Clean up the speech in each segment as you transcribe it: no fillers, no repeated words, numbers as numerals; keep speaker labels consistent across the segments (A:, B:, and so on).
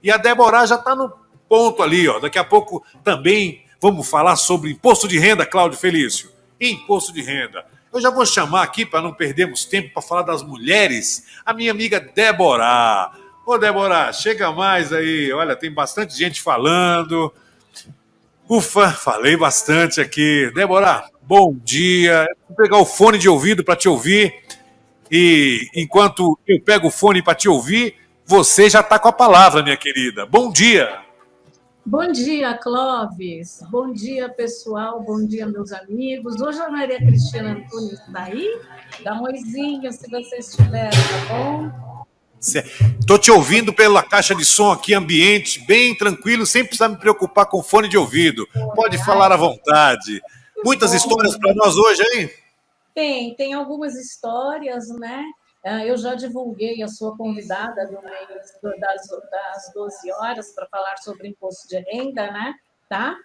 A: E a Débora já está no ponto ali, ó. Daqui a pouco também vamos falar sobre imposto de renda, Cláudio Felício. Imposto de renda. Eu já vou chamar aqui, para não perdermos tempo, para falar das mulheres, a minha amiga Débora. Ô, Débora, chega mais aí. Olha, tem bastante gente falando. Ufa, falei bastante aqui. Débora, bom dia. Vou pegar o fone de ouvido para te ouvir. E enquanto eu pego o fone para te ouvir, você já está com a palavra, minha querida. Bom dia.
B: Bom dia, Clóvis. Bom dia, pessoal. Bom dia, meus amigos. Hoje a Maria Cristina Antunes está aí. Dá um oizinho se você estiver, tá bom?
A: Estou te ouvindo pela caixa de som aqui, ambiente bem tranquilo, sem precisar me preocupar com fone de ouvido. Pode falar à vontade. Muitas histórias para nós hoje, hein?
B: Tem algumas histórias, né? Eu já divulguei a sua convidada do mês das 12 horas para falar sobre imposto de renda, né? Tá?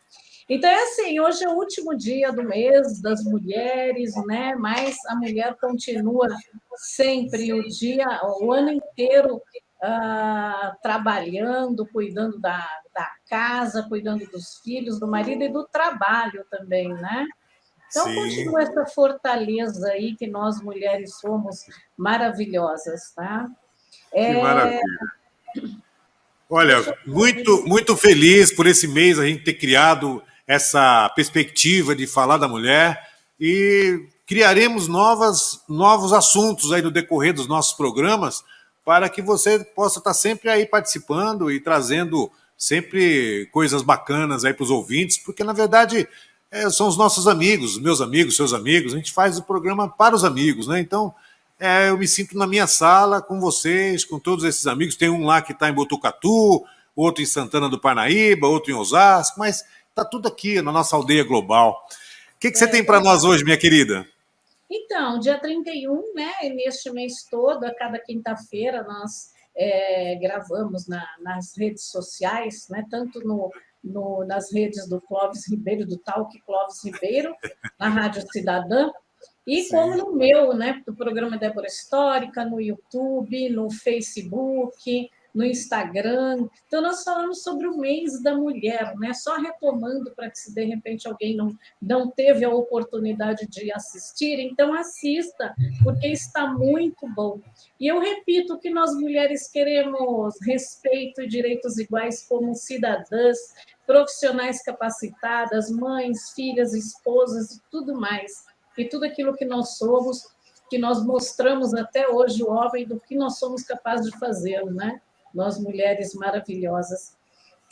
B: Então, é assim, hoje é o último dia do mês das mulheres, né? Mas a mulher continua sempre o ano inteiro trabalhando, cuidando da casa, cuidando dos filhos, do marido e do trabalho também, né? Então, continua essa fortaleza aí que nós mulheres somos maravilhosas, tá?
A: Que maravilha. Olha, muito feliz por esse mês a gente ter criado essa perspectiva de falar da mulher e criaremos novos assuntos aí no decorrer dos nossos programas para que você possa estar sempre aí participando e trazendo sempre coisas bacanas aí para os ouvintes, porque na verdade são os nossos amigos, meus amigos, seus amigos, a gente faz o programa para os amigos, né? Então, eu me sinto na minha sala com vocês, com todos esses amigos. Tem um lá que está em Botucatu, outro em Santana do Parnaíba, outro em Osasco, mas está tudo aqui na nossa aldeia global. O que você tem para nós hoje, minha querida?
B: Então, dia 31, né, neste mês todo, a cada quinta-feira, nós gravamos nas redes sociais, né, tanto nas redes do Clóvis Ribeiro, do Talk Clóvis Ribeiro, na Rádio Cidadã, e como no meu, né, do programa Débora Histórica, no YouTube, no Facebook, no Instagram. Então, nós falamos sobre o mês da mulher, né? Só retomando para que, se de repente alguém não teve a oportunidade de assistir, então assista, porque está muito bom. E eu repito que nós mulheres queremos respeito e direitos iguais como cidadãs, profissionais capacitadas, mães, filhas, esposas e tudo mais. E tudo aquilo que nós somos, que nós mostramos até hoje, o homem, do que nós somos capazes de fazer, né? Nós, mulheres maravilhosas.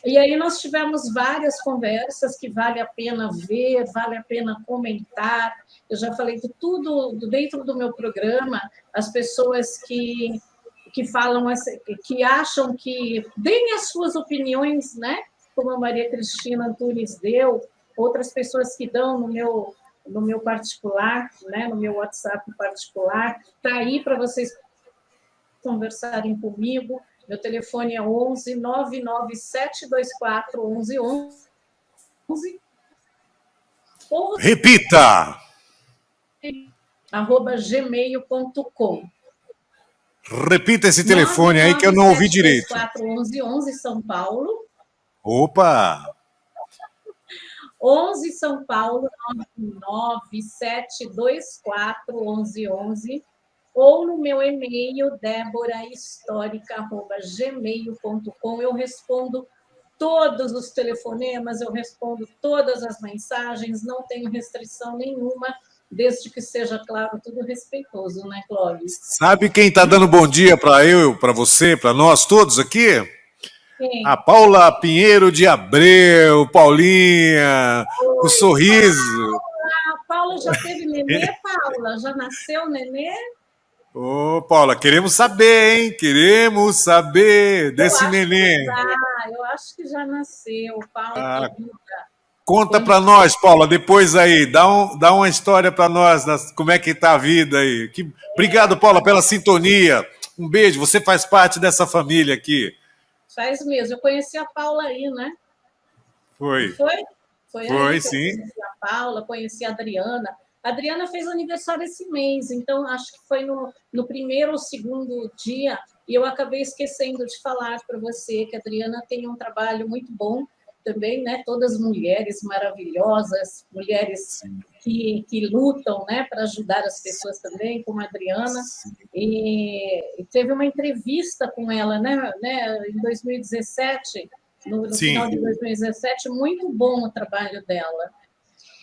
B: E aí nós tivemos várias conversas que vale a pena ver, vale a pena comentar. Eu já falei de tudo dentro do meu programa, as pessoas que falam, que acham que deem as suas opiniões, né? Como a Maria Cristina Antunes deu, outras pessoas que dão no meu particular, né? No meu WhatsApp particular, está aí para vocês conversarem comigo. Meu telefone é 11 99724 1111.
A: Repita!
B: @gmail.com.
A: Repita esse telefone aí que eu não ouvi direito.
B: 1111 São Paulo.
A: Opa!
B: 11 São Paulo, 99724 1111. Ou no meu e-mail, deborahistórica@gmail.com. Eu respondo todos os telefonemas, eu respondo todas as mensagens, não tenho restrição nenhuma, desde que seja, claro, tudo respeitoso, né, Clóvis?
A: Sabe quem está dando bom dia para eu, para você, para nós todos aqui?
B: Quem?
A: A Paula Pinheiro de Abreu, Paulinha, o sorriso.
B: A Paula já teve nenê, Paula? Já nasceu nenê?
A: Ô, Paula, queremos saber, hein? Queremos saber desse neném.
B: Eu acho que já nasceu, Paula, querida.
A: Conta para nós, Paula, depois aí, dá uma história para nós, como é que tá a vida aí. Obrigado, Paula, pela sintonia. Um beijo, você faz parte dessa família aqui.
B: Faz mesmo. Eu conheci a Paula aí, né?
A: Foi.
B: Foi aí que
A: sim.
B: eu conheci a Paula, conheci a Adriana. A Adriana fez aniversário esse mês, então acho que foi no primeiro ou segundo dia E eu acabei esquecendo de falar para você que a Adriana tem um trabalho muito bom também, né? Todas mulheres maravilhosas, mulheres que lutam, né, para ajudar as pessoas também, como a Adriana. E teve uma entrevista com ela, né, em 2017, no
A: Sim,
B: final de 2017, muito bom o trabalho dela.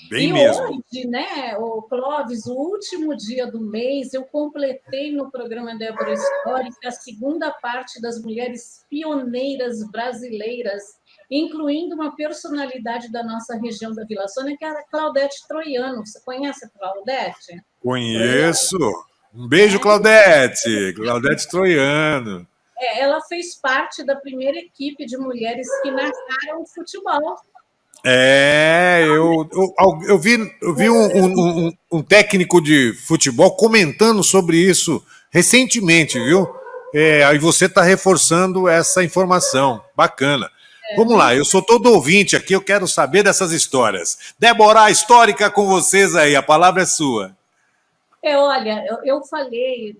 A: bem
B: E
A: mesmo.
B: hoje, né, o Clóvis, o último dia do mês, eu completei no programa Débora Histórica a segunda parte das mulheres pioneiras brasileiras, incluindo uma personalidade da nossa região da Vila Sônia, que é a Claudete Troiano. Você conhece a Claudete? Troiano?
A: Conheço. Um beijo, Claudete. Claudete Troiano.
B: Ela fez parte da primeira equipe de mulheres que narraram futebol.
A: Eu vi um técnico de futebol comentando sobre isso recentemente, viu? Aí você está reforçando essa informação. Bacana. Vamos lá, eu sou todo ouvinte aqui, eu quero saber dessas histórias. Débora Histórica com vocês aí, a palavra é sua.
B: Olha, eu falei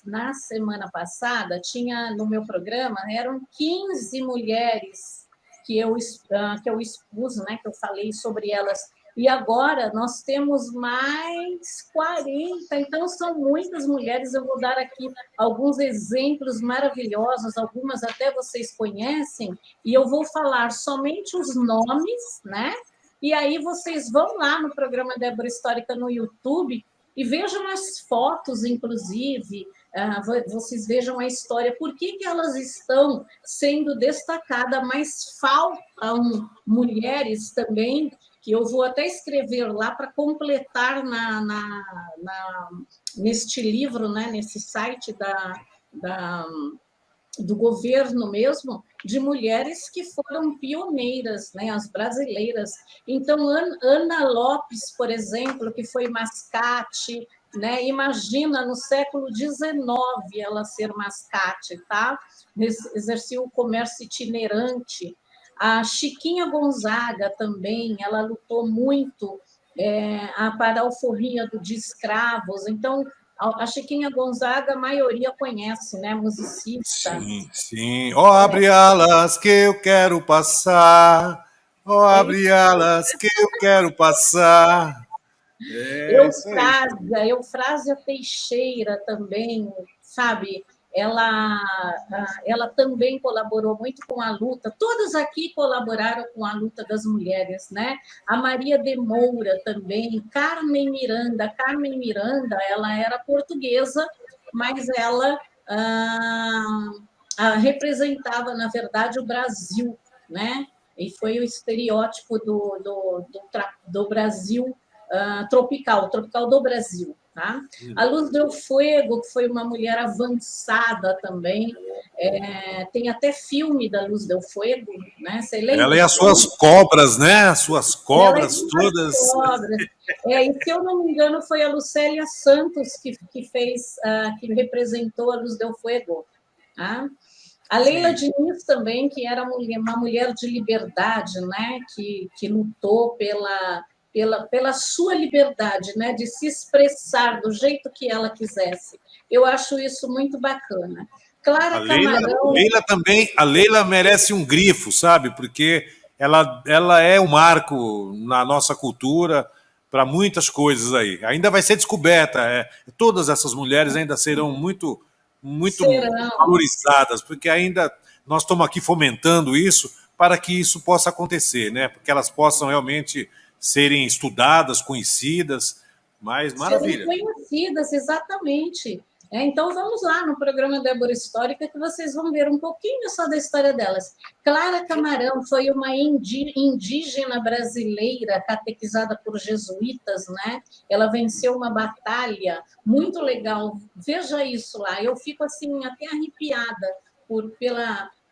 B: na semana passada, tinha no meu programa, eram 15 mulheres que eu expus, né, que eu falei sobre elas, e agora nós temos mais 40, então são muitas mulheres. Eu vou dar aqui alguns exemplos maravilhosos, algumas até vocês conhecem, e eu vou falar somente os nomes, né? E aí vocês vão lá no programa Débora Histórica no YouTube e vejam as fotos, inclusive, vocês vejam a história, por que elas estão sendo destacadas, mas faltam mulheres também, que eu vou até escrever lá para completar neste livro, né, nesse site da do governo mesmo, de mulheres que foram pioneiras, né, as brasileiras. Então, Ana Lopes, por exemplo, que foi mascate, né? Imagina, no século XIX ela ser mascate, tá? Exerceu o comércio itinerante. A Chiquinha Gonzaga também, ela lutou muito para a alforria de escravos. Então, a Chiquinha Gonzaga, a maioria conhece, né? Musicista.
A: Sim, sim. Ó, abre alas que eu quero passar. Ó,
B: É
A: abre alas que eu quero passar. É isso aí.
B: Eufrásia Teixeira também, sabe? Ela também colaborou muito com a luta. Todas aqui colaboraram com a luta das mulheres, né? A Maria de Moura também, Carmen Miranda. Carmen Miranda, ela era portuguesa, mas ela representava, na verdade, o Brasil, né? E foi o estereótipo do Brasil tropical do Brasil. Tá? A Luz del Fuego, que foi uma mulher avançada também, tem até filme da Luz del Fuego, né? Você lembra?
A: Ela e as suas cobras, né? As suas
B: Ela é
A: cobras
B: uma
A: todas.
B: cobra. E se eu não me engano, foi a Lucélia Santos que fez, que representou a Luz del Fuego. Tá? A Leila
A: Sim.
B: Diniz também, que era uma mulher de liberdade, né? que lutou pela sua liberdade, né? De se expressar do jeito que ela quisesse. Eu acho isso muito bacana.
A: A
B: Clara
A: Leila,
B: Camarão.
A: Leila também, a Leila merece um grifo, sabe? Porque ela é um marco na nossa cultura para muitas coisas aí. Ainda vai ser descoberta. Todas essas mulheres ainda serão muito
B: Serão.
A: valorizadas, porque ainda nós estamos aqui fomentando isso para que isso possa acontecer, né? Porque elas possam realmente serem estudadas, conhecidas. Mas
B: Serem
A: maravilha.
B: conhecidas, exatamente. Então, vamos lá no programa Débora Histórica, que vocês vão ver um pouquinho só da história delas. Clara Camarão foi uma indígena brasileira catequizada por jesuítas, né? Ela venceu uma batalha muito legal. Veja isso lá. Eu fico assim até arrepiada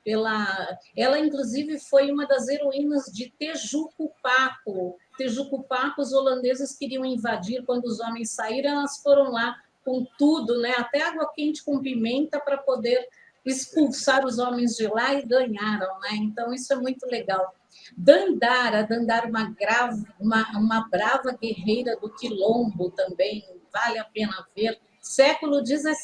B: ela, inclusive, foi uma das heroínas de Tejuco Papo. Tejuco Papo, os holandeses queriam invadir. Quando os homens saíram, elas foram lá com tudo, né? Até água quente com pimenta para poder expulsar os homens de lá, e ganharam, né? Então, isso é muito legal. Dandara, uma brava guerreira do Quilombo também, vale a pena ver. Século XVII,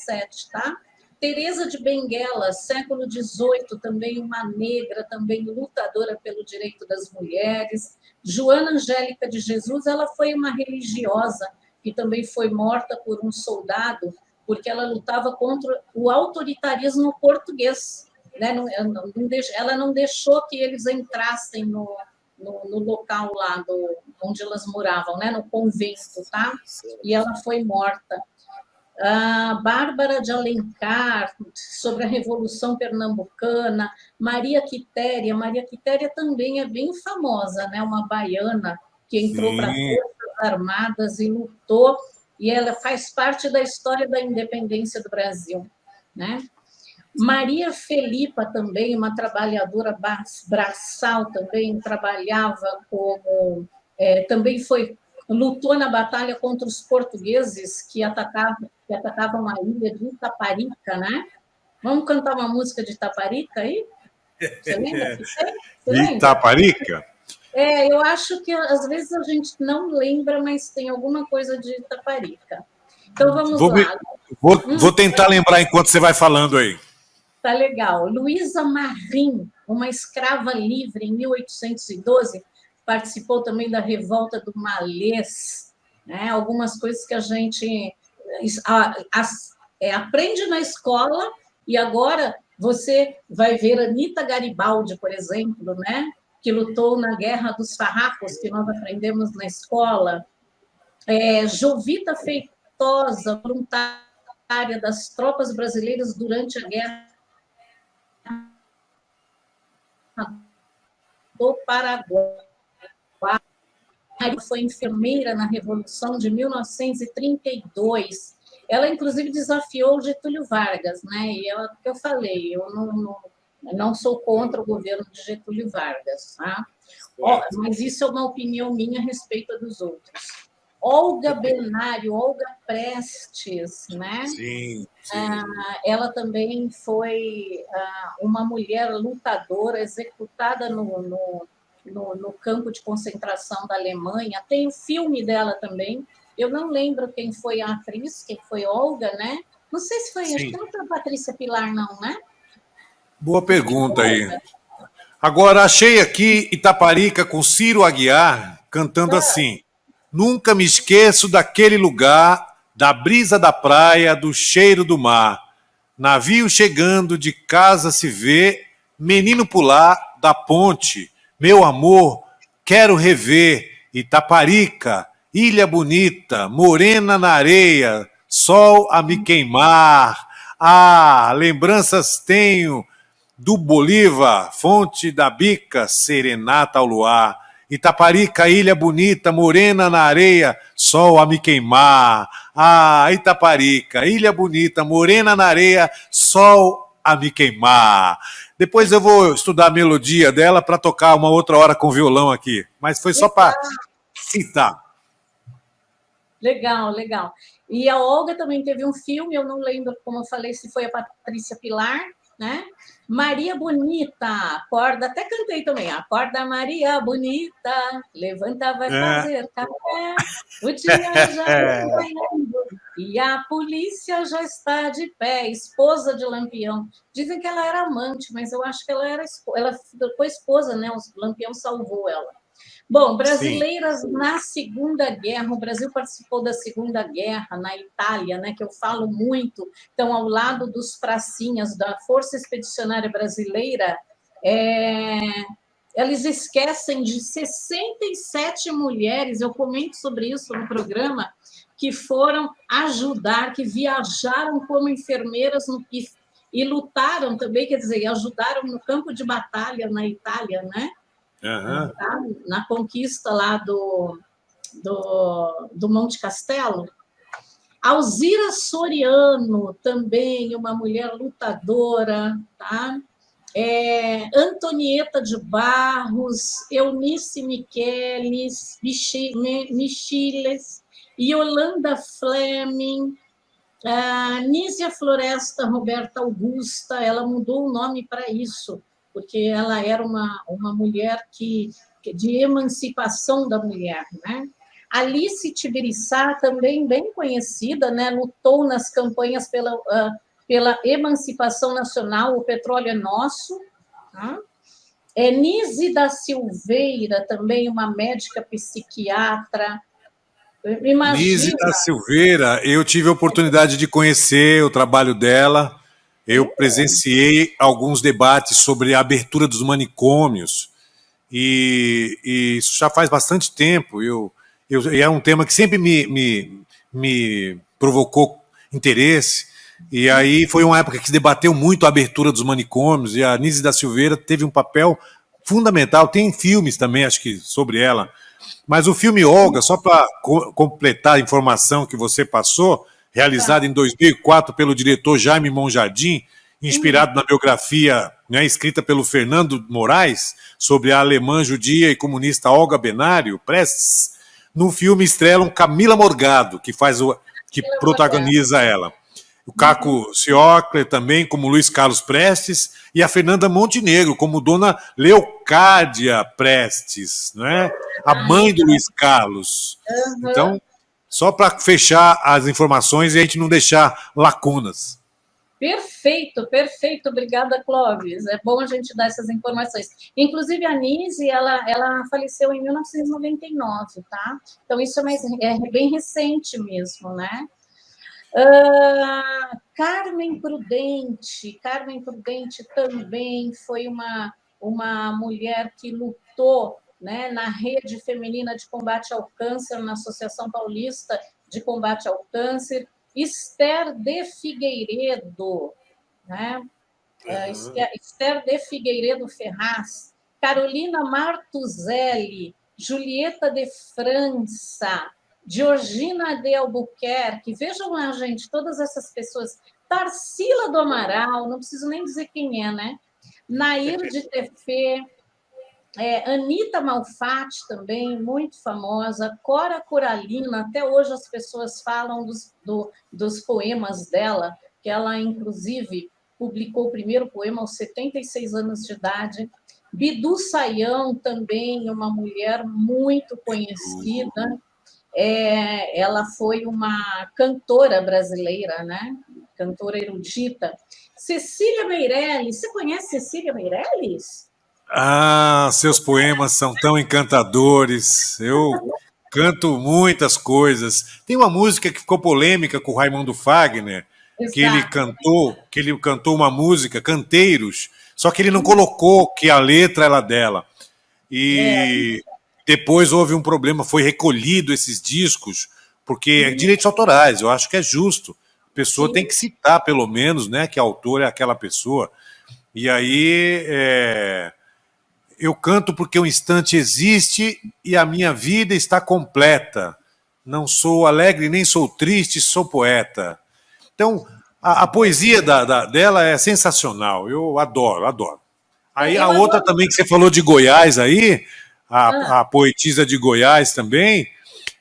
B: tá? Teresa de Benguela, século XVIII, também uma negra, também lutadora pelo direito das mulheres. Joana Angélica de Jesus, ela foi uma religiosa que também foi morta por um soldado, porque ela lutava contra o autoritarismo português. Né? Ela não deixou que eles entrassem no local lá onde elas moravam, né? No convento, tá? E ela foi morta. A Bárbara de Alencar, sobre a Revolução Pernambucana, Maria Quitéria também é bem famosa, né? Uma baiana que entrou para as Forças Armadas e lutou, e ela faz parte da história da independência do Brasil, né? Maria Felipa também, uma trabalhadora braçal, também trabalhava como... também lutou na batalha contra os portugueses que atacavam a ilha de Itaparica, né? Vamos cantar uma música de Itaparica aí? Você lembra que tem? Você lembra?
A: Itaparica?
B: Eu acho que às vezes a gente não lembra, mas tem alguma coisa de Itaparica. Então vamos lá.
A: Vou tentar lembrar enquanto você vai falando aí.
B: Tá legal. Luísa Marim, uma escrava livre em 1812, participou também da revolta do Malês, né? Algumas coisas que a gente aprende na escola e agora você vai ver Anita Garibaldi, por exemplo, né? Que lutou na Guerra dos Farrapos, que nós aprendemos na escola. Jovita Feitosa, voluntária das tropas brasileiras durante a Guerra do Paraguai. Ela foi enfermeira na Revolução de 1932. Ela, inclusive, desafiou Getúlio Vargas, né? E é o que eu falei, eu não sou contra o governo de Getúlio Vargas, tá? Mas isso é uma opinião minha a respeito dos outros. Olga Benário, Olga Prestes, né?
A: Sim.
B: Ela também foi uma mulher lutadora, executada no campo de concentração da Alemanha. Tem o filme dela também. Eu não lembro quem foi a atriz, quem foi Olga, né? Não sei se foi, acho que não foi a Patrícia Pilar, não, né?
A: Boa pergunta aí. Agora, achei aqui Itaparica com Ciro Aguiar cantando assim: nunca me esqueço daquele lugar, da brisa da praia, do cheiro do mar. Navio chegando, de casa se vê, menino pular da ponte. Meu amor, quero rever Itaparica, ilha bonita, morena na areia, sol a me queimar. Ah, lembranças tenho do Bolívar, fonte da bica, serenata ao luar. Itaparica, ilha bonita, morena na areia, sol a me queimar. Ah, Itaparica, ilha bonita, morena na areia, sol a me queimar. Depois eu vou estudar a melodia dela para tocar uma outra hora com violão aqui. Mas foi só para citar.
B: Legal, legal. E a Olga também teve um filme, eu não lembro, como eu falei, se foi a Patrícia Pilar, né? Maria Bonita, acorda, até cantei também, acorda Maria Bonita, levanta, vai fazer café, o dia já está indo, e a polícia já está de pé, esposa de Lampião. Dizem que ela era amante, mas eu acho que ela foi esposa, né? O Lampião salvou ela. Bom, brasileiras na Segunda Guerra, o Brasil participou da Segunda Guerra na Itália, né, que eu falo muito, então, ao lado dos pracinhas da Força Expedicionária Brasileira, eles esquecem de 67 mulheres, eu comento sobre isso no programa, que foram ajudar, que viajaram como enfermeiras e lutaram também, quer dizer, ajudaram no campo de batalha na Itália, né? Na conquista lá do Monte Castelo. Alzira Soriano, também uma mulher lutadora, tá? Antonieta de Barros, Eunice Micheles, Michiles, Yolanda Fleming, Nísia Floresta Roberta Augusta, ela mudou o nome para isso, porque ela era uma mulher de emancipação da mulher, né? Alice Tibiriçá, também bem conhecida, né? Lutou nas campanhas pela emancipação nacional, o petróleo é nosso. Tá? Nise da Silveira, também uma médica psiquiatra.
A: Nise da
B: Imagina.
A: Silveira, eu tive a oportunidade de conhecer o trabalho dela. Eu presenciei alguns debates sobre a abertura dos manicômios, e isso já faz bastante tempo. E é um tema que sempre me provocou interesse. E aí foi uma época que se debateu muito a abertura dos manicômios, e a Nise da Silveira teve um papel fundamental. Tem filmes também, acho que, sobre ela. Mas o filme Olga, só para completar a informação que você passou, realizado em 2004 pelo diretor Jaime Monjardim, inspirado na biografia, né, escrita pelo Fernando Moraes sobre a alemã judia e comunista Olga Benário Prestes. No filme estrelam Camila Morgado, que protagoniza ela. O Caco Ciocler também, como Luiz Carlos Prestes, e a Fernanda Montenegro, como Dona Leocádia Prestes, né? A mãe do Luiz Carlos. Então, só para fechar as informações e a gente não deixar lacunas.
B: Perfeito, perfeito. Obrigada, Clóvis. É bom a gente dar essas informações. Inclusive, a Nise, ela faleceu em 1999, tá? Então, isso é bem recente mesmo, né? Carmen Prudente também foi uma mulher que lutou, né, na Rede Feminina de Combate ao Câncer, na Associação Paulista de Combate ao Câncer. Esther de Figueiredo, né? Esther de Figueiredo Ferraz, Carolina Martuzelli, Julieta de França, Georgina de Albuquerque. Vejam lá, gente, todas essas pessoas. Tarsila do Amaral, não preciso nem dizer quem é, né? Nair de Tefé, Anita Malfatti também, muito famosa, Cora Coralina, até hoje as pessoas falam dos poemas dela, que ela, inclusive, publicou o primeiro poema aos 76 anos de idade. Bidu Sayão, também uma mulher muito conhecida, ela foi uma cantora brasileira, né? Cantora erudita. Cecília Meirelles, você conhece Cecília Meirelles?
A: Ah, seus poemas são tão encantadores. Eu canto muitas coisas. Tem uma música que ficou polêmica com o Raimundo Fagner,
B: Exato.
A: que ele cantou uma música, Canteiros, só que ele não colocou que a letra era dela. E depois houve um problema, foi recolhido esses discos, porque é direitos autorais, eu acho que é justo. A pessoa tem que citar, pelo menos, né, que a autor é aquela pessoa. E aí eu canto porque o instante existe e a minha vida está completa. Não sou alegre nem sou triste, sou poeta. Então, a poesia dela é sensacional. Eu adoro, adoro. Aí a outra também que você falou de Goiás aí, a poetisa de Goiás também,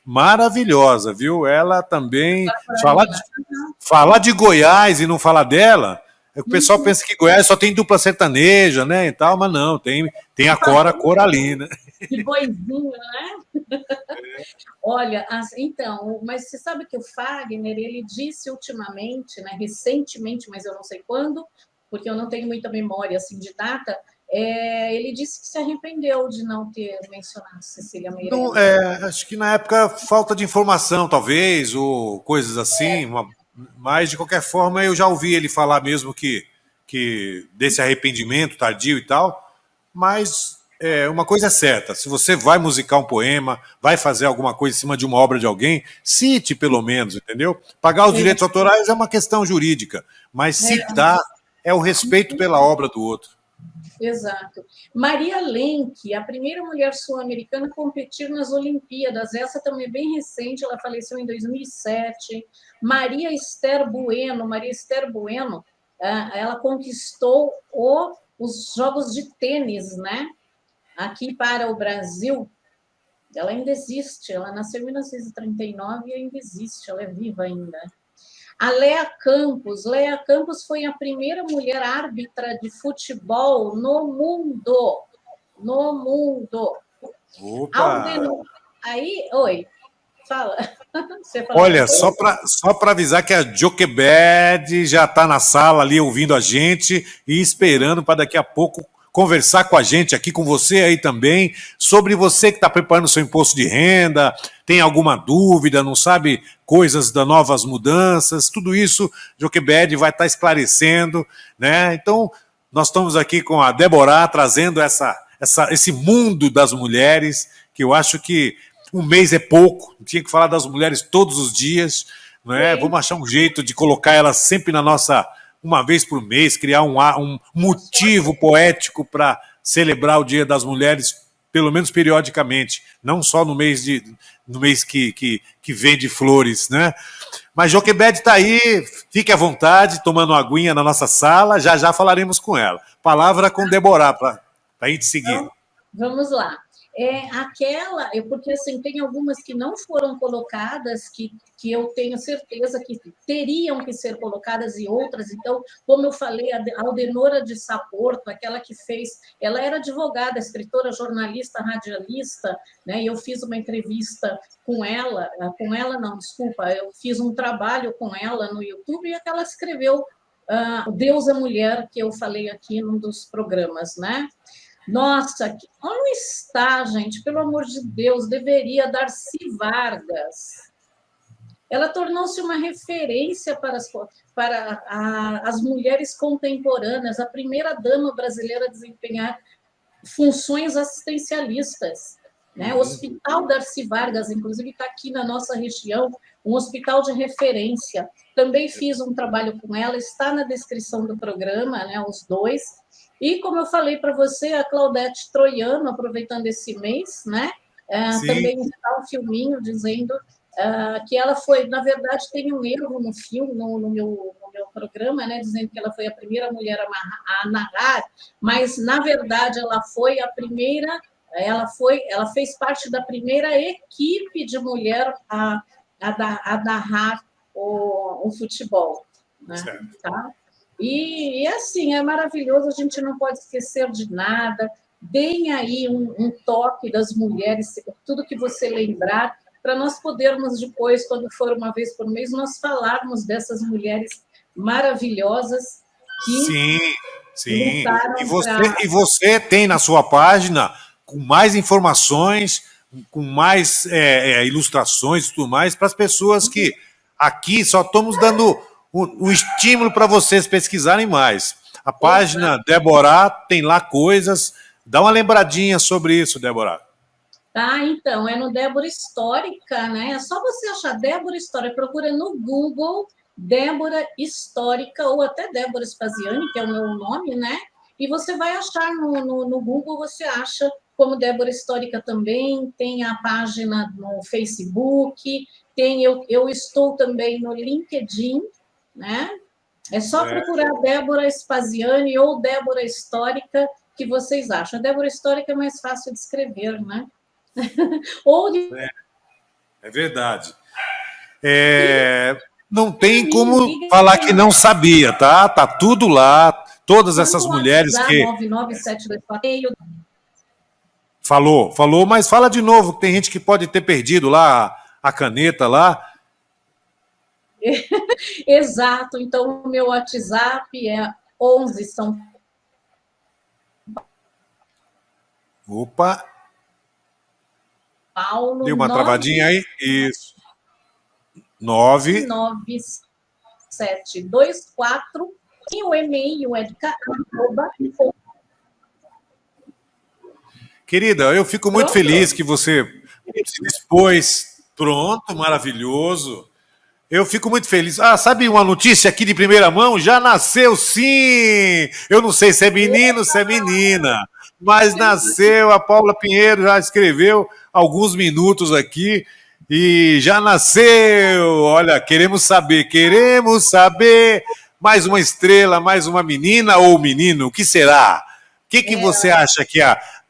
A: maravilhosa, viu? Ela também. Falar de Goiás e não falar dela, o pessoal pensa que Goiás só tem dupla sertaneja, né? E tal, mas não, tem a Cora Coralina.
B: Que boizinho, né? Olha, então, mas você sabe que o Fagner, ele disse ultimamente, né, recentemente, mas eu não sei quando, porque eu não tenho muita memória assim de data, ele disse que se arrependeu de não ter mencionado Cecília Meirelles.
A: Acho que na época falta de informação, talvez, ou coisas assim, mas de qualquer forma eu já ouvi ele falar mesmo que desse arrependimento tardio e tal, mas uma coisa é certa, se você vai musicar um poema, vai fazer alguma coisa em cima de uma obra de alguém, cite pelo menos, entendeu? Pagar os direitos autorais é uma questão jurídica, mas citar é o respeito pela obra do outro.
B: Exato. Maria Lenk, a primeira mulher sul-americana a competir nas Olimpíadas, essa também é bem recente, ela faleceu em 2007. Maria Esther Bueno, ela conquistou os jogos de tênis, né? Aqui para o Brasil. Ela ainda existe, ela nasceu em 1939 e ainda existe, ela é viva ainda. A Lea Campos foi a primeira mulher árbitra de futebol no mundo. No mundo.
A: Opa!
B: Aí, oi. Fala. Você fala
A: Olha, só para avisar que a Joquebed já está na sala ali ouvindo a gente e esperando para daqui a pouco conversar com a gente aqui, com você aí também, sobre você que está preparando o seu imposto de renda, tem alguma dúvida, não sabe coisas das novas mudanças, tudo isso Joquebed vai estar esclarecendo, né? Então, nós estamos aqui com a Débora trazendo esse mundo das mulheres, que eu acho que um mês é pouco, tinha que falar das mulheres todos os dias, não é? Sim. Vamos achar um jeito de colocar elas sempre na nossa, uma vez por mês, criar um motivo poético para celebrar o Dia das Mulheres, pelo menos periodicamente, não só no mês que vende flores, né? Mas Joquebed está aí, fique à vontade, tomando uma aguinha na nossa sala, já falaremos com ela. Palavra com Débora, para a gente seguir.
B: Então, vamos lá. Porque assim, tem algumas que não foram colocadas, que eu tenho certeza que teriam que ser colocadas, e outras. Então, como eu falei, a Aldenora de Saporto, aquela que fez, ela era advogada, escritora, jornalista, radialista, né? E eu fiz uma entrevista com ela não, desculpa, eu fiz um trabalho com ela no YouTube, e ela escreveu Deus é Mulher, que eu falei aqui num dos programas, né? Nossa, onde está, gente? Pelo amor de Deus, deveria Darcy Vargas. Ela tornou-se uma referência para as mulheres contemporâneas, a primeira dama brasileira a desempenhar funções assistencialistas. Né? O Hospital Darcy Vargas, inclusive, está aqui na nossa região, um hospital de referência. Também fiz um trabalho com ela, está na descrição do programa, né, os dois. E, como eu falei para você, a Claudete Troiano, aproveitando esse mês, né, também está um filminho dizendo que ela foi, na verdade, tem um erro no filme, no meu programa, né, dizendo que ela foi a primeira mulher a narrar, mas, na verdade, ela foi a primeira, ela fez parte da primeira equipe de mulher a narrar o futebol. Né, tá? E assim, é maravilhoso, a gente não pode esquecer de nada. Deem aí um toque das mulheres, tudo que você lembrar, para nós podermos depois, quando for uma vez por mês, nós falarmos dessas mulheres maravilhosas que
A: sim. E você tem na sua página, com mais informações, com mais ilustrações e tudo mais, para as pessoas que aqui só estamos dando um estímulo para vocês pesquisarem mais. A página Débora tem lá coisas. Dá uma lembradinha sobre isso, Débora.
B: Tá, então, é no Débora Histórica, né? É só você achar Débora Histórica, procura no Google Débora Histórica, ou até Débora Spaziani, que é o meu nome, né? E você vai achar no Google, você acha como Débora Histórica também, tem a página no Facebook, eu estou também no LinkedIn, né? É só procurar Débora Spaziani ou Débora Histórica, que vocês acham. A Débora Histórica é mais fácil de escrever, né?
A: É verdade. Não tem como falar que não sabia, tá? Tá tudo lá, todas essas mulheres que...
B: 99724.
A: Falou, mas fala de novo, que tem gente que pode ter perdido lá a caneta lá.
B: Exato, então o meu WhatsApp é 11 São
A: Opa!
B: Paulo.
A: Deu uma travadinha aí? Isso.
B: 99724 e o e-mail é de
A: Querida, eu fico muito feliz que você se dispôs. Pronto, maravilhoso. Eu fico muito feliz. Sabe uma notícia aqui de primeira mão? Já nasceu, sim! Eu não sei se é menino ou se é menina, mas nasceu. A Paula Pinheiro já escreveu alguns minutos aqui e já nasceu. Olha, queremos saber. Mais uma estrela, mais uma menina ou menino? O que será? O que você acha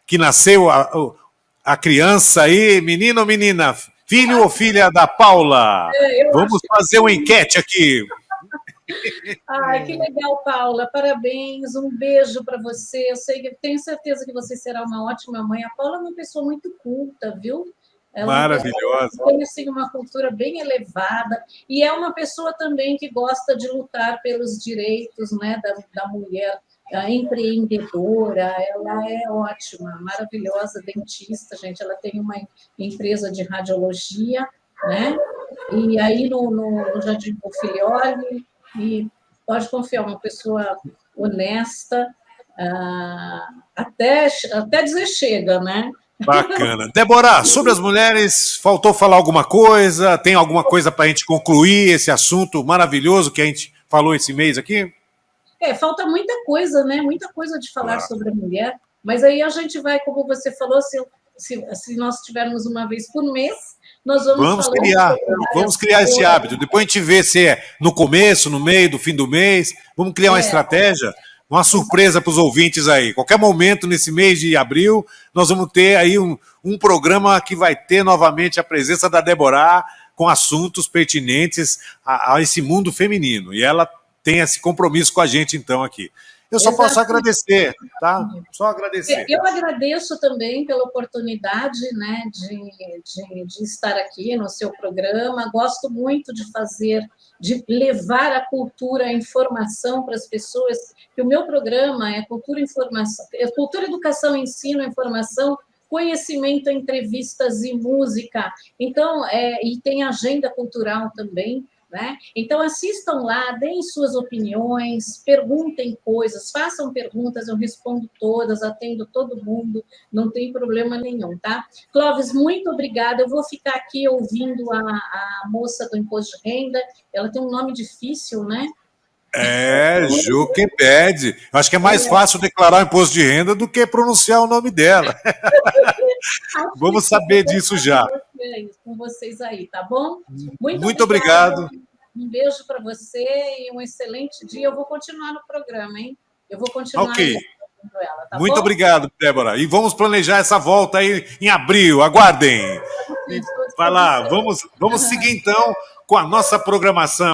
A: que nasceu a criança aí, menino ou menina? Filho ou filha da Paula? Vamos fazer uma enquete aqui.
B: Ai, que legal, Paula. Parabéns, um beijo para você. Tenho certeza que você será uma ótima mãe. A Paula é uma pessoa muito culta, viu?
A: Maravilhosa.
B: Tem assim, uma cultura bem elevada e é uma pessoa também que gosta de lutar pelos direitos, né, da mulher empreendedora. Ela é ótima, maravilhosa, dentista, gente. Ela tem uma empresa de radiologia, né? E aí no Jardim Bonfilioli, e pode confiar, uma pessoa honesta, até dizer chega, né?
A: Bacana. Débora, sobre as mulheres, faltou falar alguma coisa? Tem alguma coisa para a gente concluir esse assunto maravilhoso que a gente falou esse mês aqui?
B: Falta muita coisa, né? Muita coisa de falar sobre a mulher, mas aí a gente vai, como você falou, se nós tivermos uma vez por mês, nós
A: vamos criar esse hábito. Depois a gente vê se é no começo, no meio, do fim do mês. Vamos criar uma estratégia, uma surpresa para os ouvintes aí. Qualquer momento, nesse mês de abril, nós vamos ter aí um programa que vai ter novamente a presença da Débora com assuntos pertinentes a esse mundo feminino. E ela tem esse compromisso com a gente, então, aqui. Eu só posso agradecer, tá? Só agradecer.
B: Eu agradeço também pela oportunidade, né, de estar aqui no seu programa. Gosto muito de levar a cultura, a informação para as pessoas, que o meu programa é cultura, informação, cultura, educação, ensino, informação, conhecimento, entrevistas e música. Então, e tem agenda cultural também. Né? Então, assistam lá, deem suas opiniões, perguntem coisas, façam perguntas, eu respondo todas, atendo todo mundo, não tem problema nenhum, tá? Clóvis, muito obrigada, eu vou ficar aqui ouvindo a moça do imposto de renda, ela tem um nome difícil, né?
A: Juquebed. Acho que é mais fácil declarar o imposto de renda do que pronunciar o nome dela. Vamos saber disso já.
B: Com vocês aí, tá bom?
A: Muito obrigado.
B: Um beijo para você e um excelente dia. Eu vou continuar no programa, hein? Eu vou continuar
A: ela, tá muito bom? Obrigado, Débora. E vamos planejar essa volta aí em abril. Aguardem. Vai lá, vamos seguir então com a nossa programação.